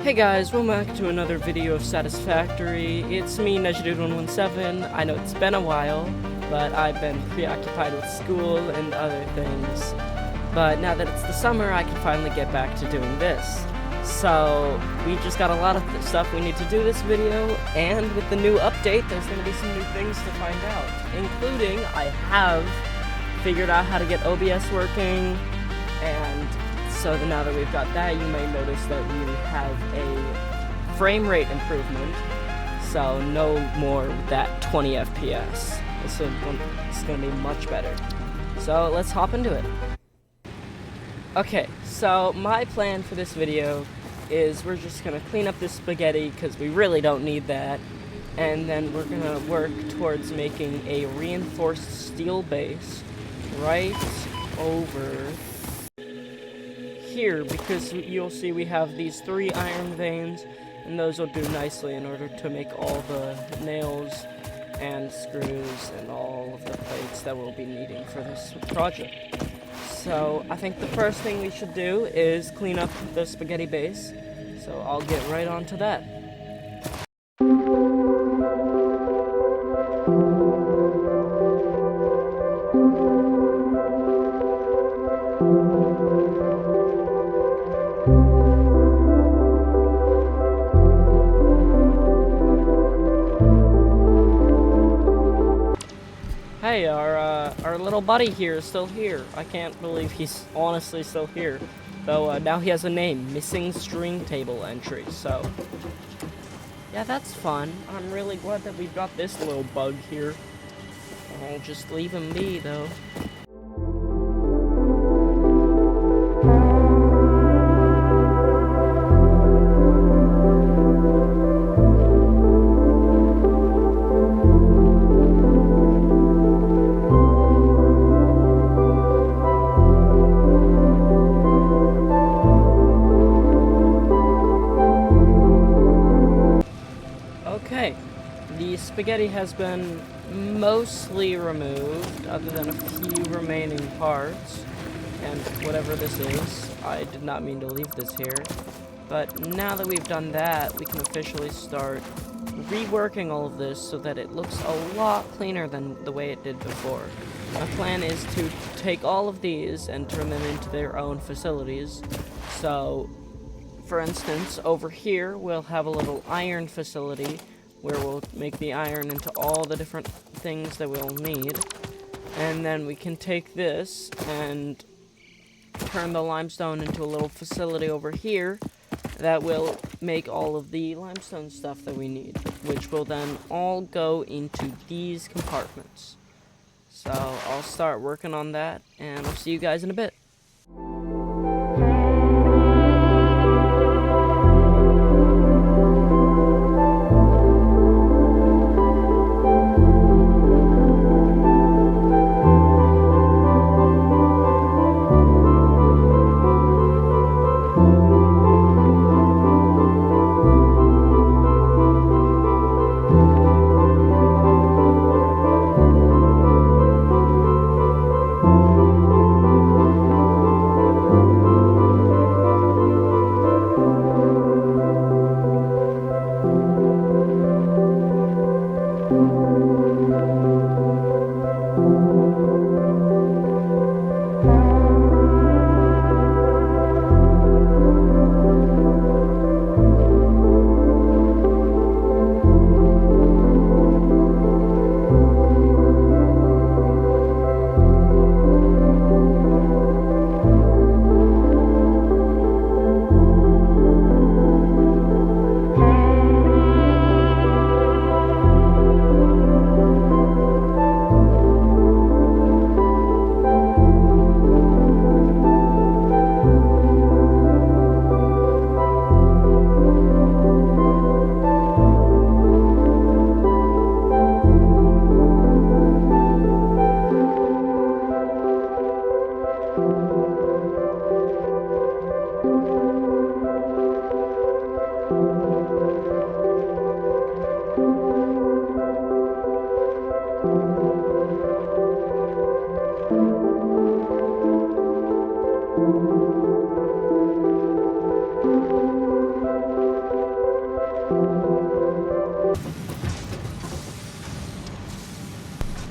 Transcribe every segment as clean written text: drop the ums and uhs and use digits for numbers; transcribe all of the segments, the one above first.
Hey guys, welcome back to another video of Satisfactory. It's me, Nejadude117. I know it's been a while, but I've been preoccupied with school and other things. But now that it's the summer, I can finally get back to doing this. So, we just got a lot of stuff we need to do this video, and with the new update, there's going to be some new things to find out. Including, I have figured out how to get OBS working, and so now that we've got that, you may notice that we have a frame rate improvement. So no more with that 20 FPS. It's going to be much better. So let's hop into it. Okay, so my plan for this video is we're just going to clean up this spaghetti because we really don't need that. And then we're going to work towards making a reinforced steel base right over here, because you'll see we have these 3 iron veins, and those will do nicely in order to make all the nails and screws and all of the plates that we'll be needing for this project. So I think the first thing we should do is clean up the spaghetti base, so I'll get right on to that. Hey, our little buddy here is still here. I can't believe he's honestly still here. Though, now he has a name, Missing String Table Entry, so yeah, that's fun. I'm really glad that we've got this little bug here. I'll just leave him be, though. Okay, the spaghetti has been mostly removed, other than a few remaining parts, and whatever this is, I did not mean to leave this here, but now that we've done that, we can officially start reworking all of this so that it looks a lot cleaner than the way it did before. My plan is to take all of these and turn them into their own facilities. So, for instance, over here we'll have a little iron facility where we'll make the iron into all the different things that we'll need. And then we can take this and turn the limestone into a little facility over here that will make all of the limestone stuff that we need, which will then all go into these compartments. So I'll start working on that, and I'll see you guys in a bit.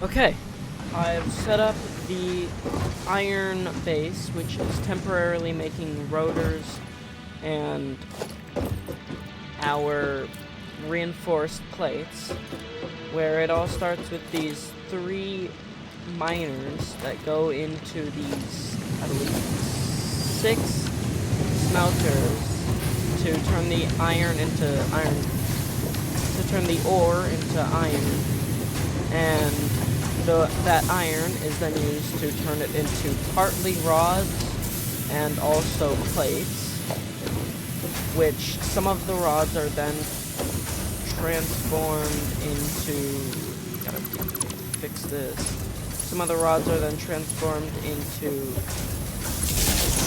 Okay, I've set up the iron base, which is temporarily making rotors and our reinforced plates, where it all starts with these 3 miners that go into these, I believe, 6 smelters to turn the turn the ore into iron, and that iron is then used to turn it into partly rods and also plates, which some of the rods are then transformed into, gotta fix this, some of the rods are then transformed into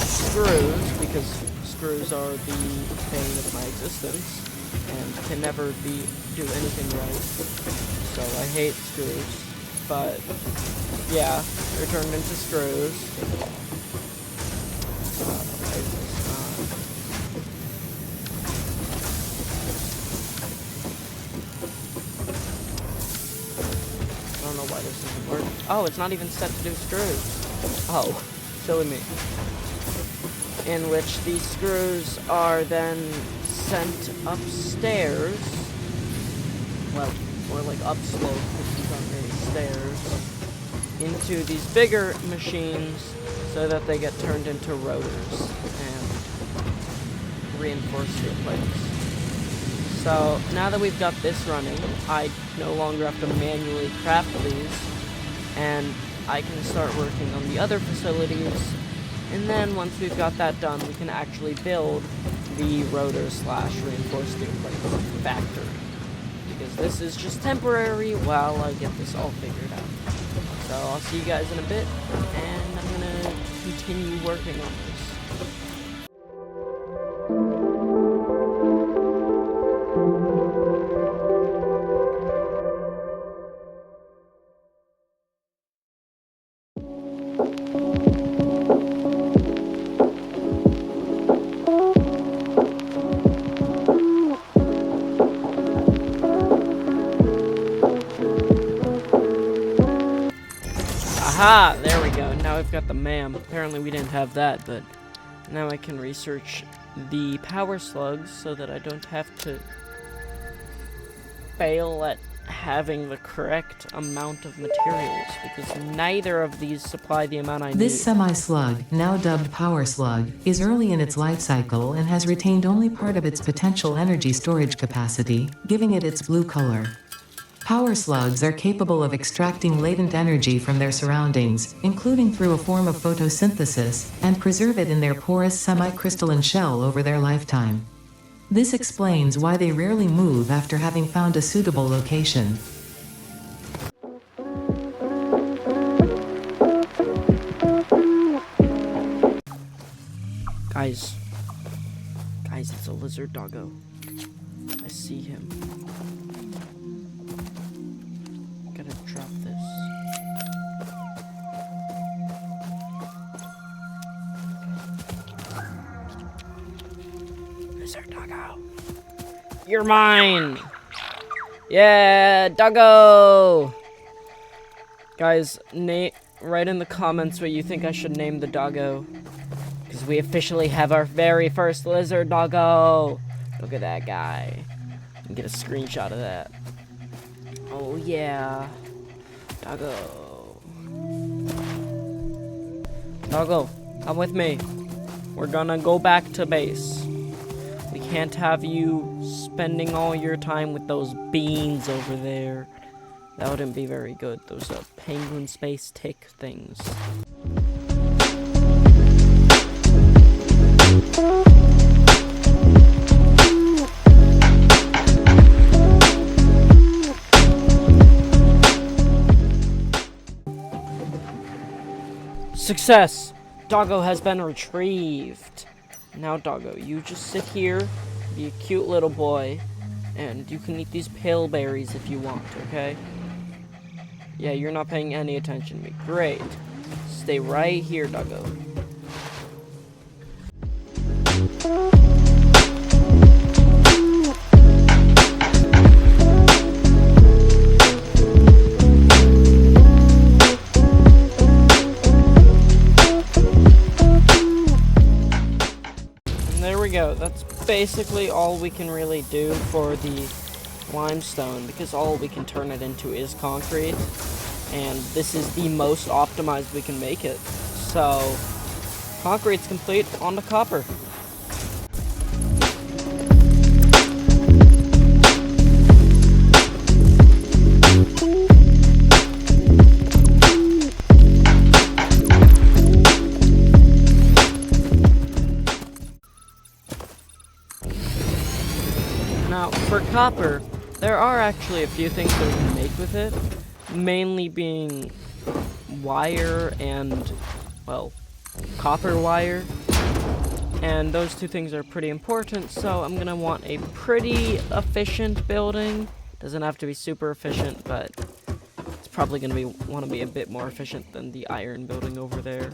screws, because screws are the bane of my existence and can never do anything right, so I hate screws. But yeah, they're turned into screws. I don't know why this doesn't work. Oh, it's not even set to do screws. Oh, silly me. In which these screws are then sent upstairs. Well, more like upslope, because these aren't really stairs, into these bigger machines so that they get turned into rotors and reinforce steel plates. So now that we've got this running, I no longer have to manually craft these, and I can start working on the other facilities, and then once we've got that done, we can actually build the rotor/reinforced steel plate factory. Because this is just temporary while I get this all figured out. So I'll see you guys in a bit, and I'm gonna continue working on this. Aha! There we go. Now we've got the MAM. Apparently we didn't have that, but now I can research the power slugs so that I don't have to fail at having the correct amount of materials, because neither of these supply the amount I need. This semi-slug, now dubbed power slug, is early in its life cycle and has retained only part of its potential energy storage capacity, giving it its blue color. Power slugs are capable of extracting latent energy from their surroundings, including through a form of photosynthesis, and preserve it in their porous semi-crystalline shell over their lifetime. This explains why they rarely move after having found a suitable location. Guys, it's a lizard doggo. I see him. Gotta drop this. Lizard doggo. You're mine! Yeah, doggo! Guys, write in the comments what you think I should name the doggo. Because we officially have our very first lizard doggo. Look at that guy. And get a screenshot of that. Oh yeah. Doggo. Doggo, come with me. We're gonna go back to base. We can't have you spending all your time with those beans over there. That wouldn't be very good. Those penguin space tick things. Success! Doggo has been retrieved. Now, Doggo, you just sit here, be a cute little boy, and you can eat these pale berries if you want, okay? Yeah, you're not paying any attention to me. Great. Stay right here, Doggo. that's basically all we can really do for the limestone, because all we can turn it into is concrete, and this is the most optimized we can make it. So, concrete's complete, on to copper. Now, for copper, there are actually a few things that we can make with it, mainly being wire and, well, copper wire. And those two things are pretty important, so I'm gonna want a pretty efficient building. Doesn't have to be super efficient, but it's probably gonna want to be a bit more efficient than the iron building over there.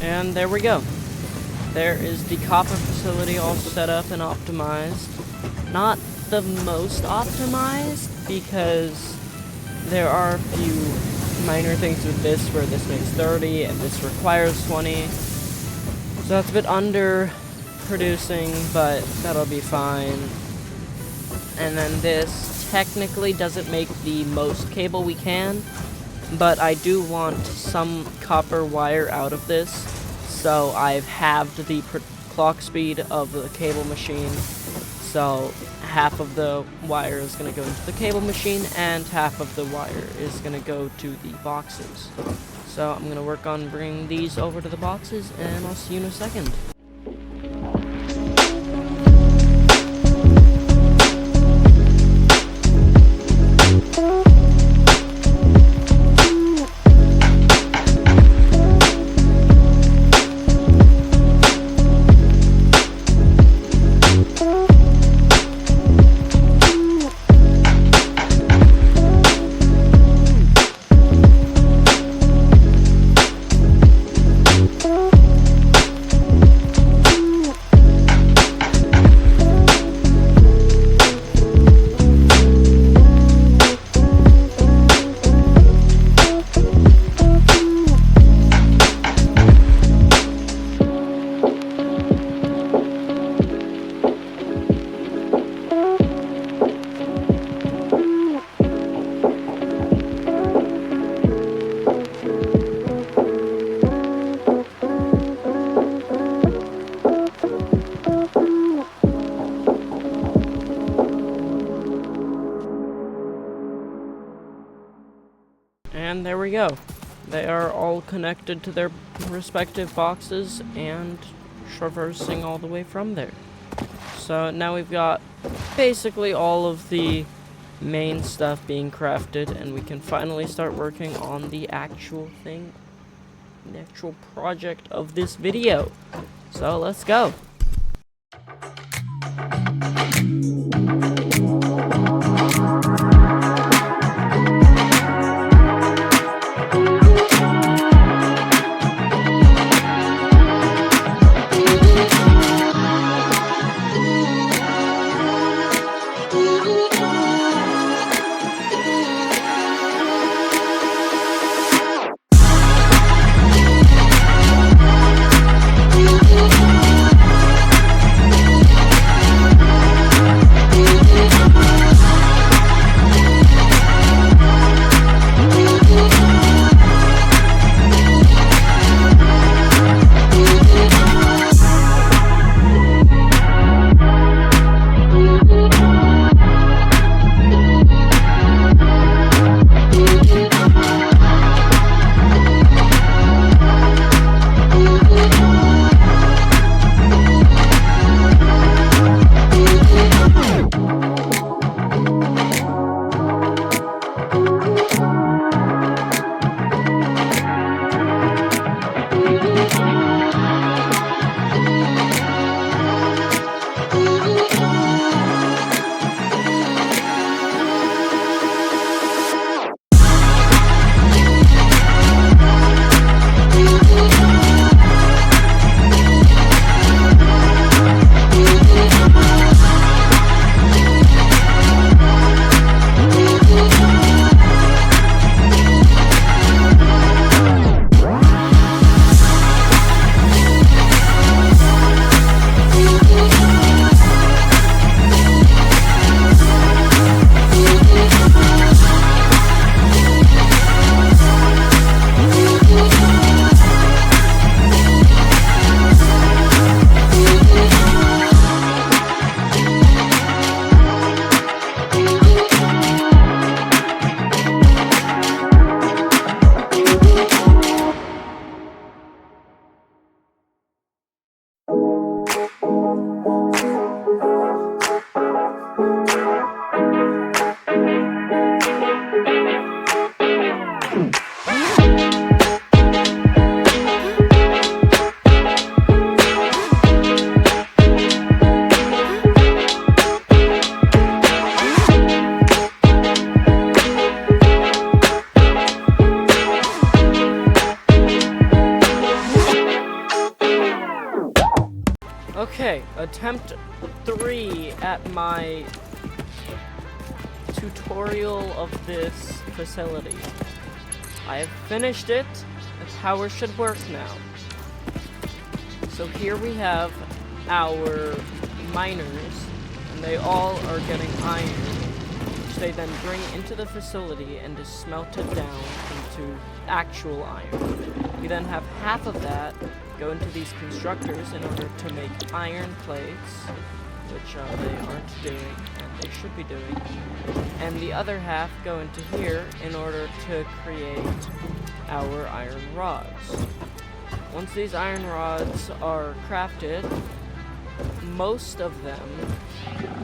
And there we go. There is the copper facility all set up and optimized. Not the most optimized, because there are a few minor things with this where this makes 30 and this requires 20. So that's a bit under producing, but that'll be fine. And then this technically doesn't make the most cable we can, but I do want some copper wire out of this, so I've halved the clock speed of the cable machine. So half of the wire is going to go into the cable machine, and half of the wire is going to go to the boxes. So I'm going to work on bringing these over to the boxes, and I'll see you in a second. And there we go. They are all connected to their respective boxes and traversing all the way from there. So now we've got basically all of the main stuff being crafted, and we can finally start working on the actual thing, the actual project of this video. So let's go. attempt 3 at my tutorial of this facility. I have finished it. The power should work now. So here we have our miners, and they all are getting iron, which they then bring into the facility and is smelted down into actual iron. We then have half of that go into these constructors in order to make iron plates, which they aren't doing, and they should be doing. And the other half go into here in order to create our iron rods. Once these iron rods are crafted, most of them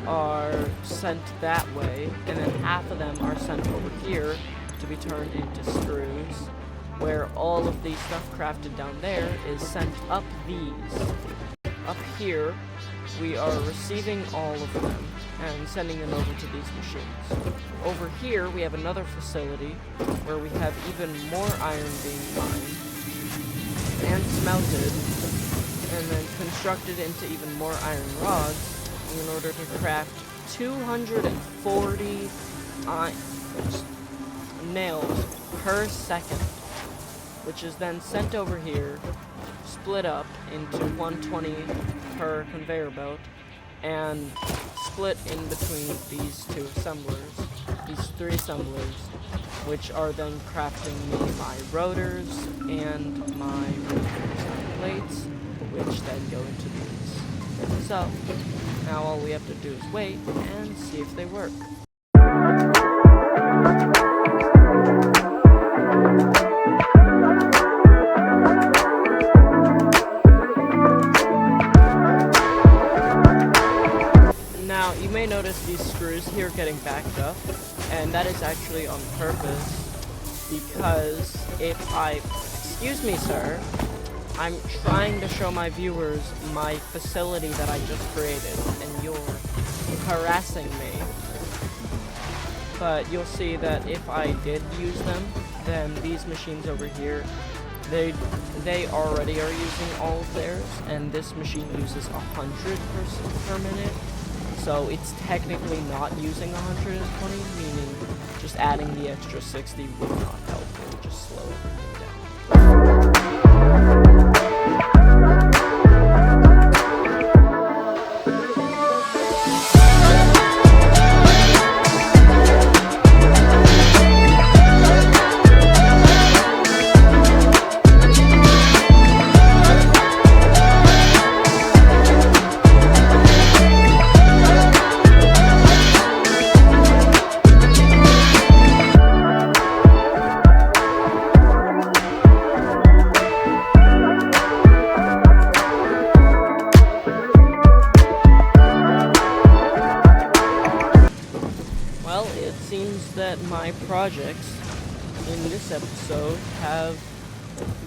are sent that way, and then half of them are sent over here to be turned into screws, where all of the stuff crafted down there is sent up these. Up here, we are receiving all of them and sending them over to these machines. Over here, we have another facility where we have even more iron being mined and smelted, and then constructed into even more iron rods in order to craft 240 nails per second, which is then sent over here, split up into 120 per conveyor belt, and split in between these two assemblers, these three assemblers, which are then crafting me my rotors and my plates, which then go into these. So, now all we have to do is wait and see if they work. Now, you may notice these screws here getting backed up, and that is actually on purpose, because if I... Excuse me, sir. I'm trying to show my viewers my facility that I just created, and you're harassing me. But you'll see that if I did use them, then these machines over here, they already are using all of theirs, and this machine uses 100 per minute. So it's technically not using 120, meaning just adding the extra 60 would not help. It would just slow everything down. Well, it seems that my projects in this episode have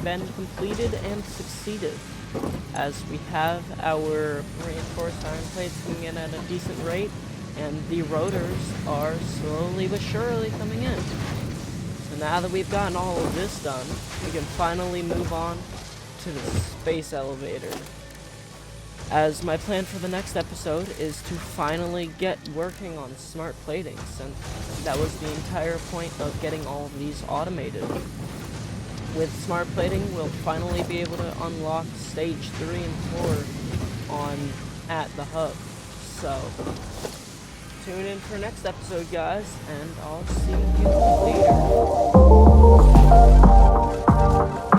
been completed and succeeded, as we have our reinforced iron plates coming in at a decent rate, and the rotors are slowly but surely coming in. So now that we've gotten all of this done, we can finally move on to the space elevator, as my plan for the next episode is to finally get working on smart plating, since that was the entire point of getting all of these automated. With smart plating, we'll finally be able to unlock stage 3 and 4 at the hub. So, tune in for next episode, guys, and I'll see you later.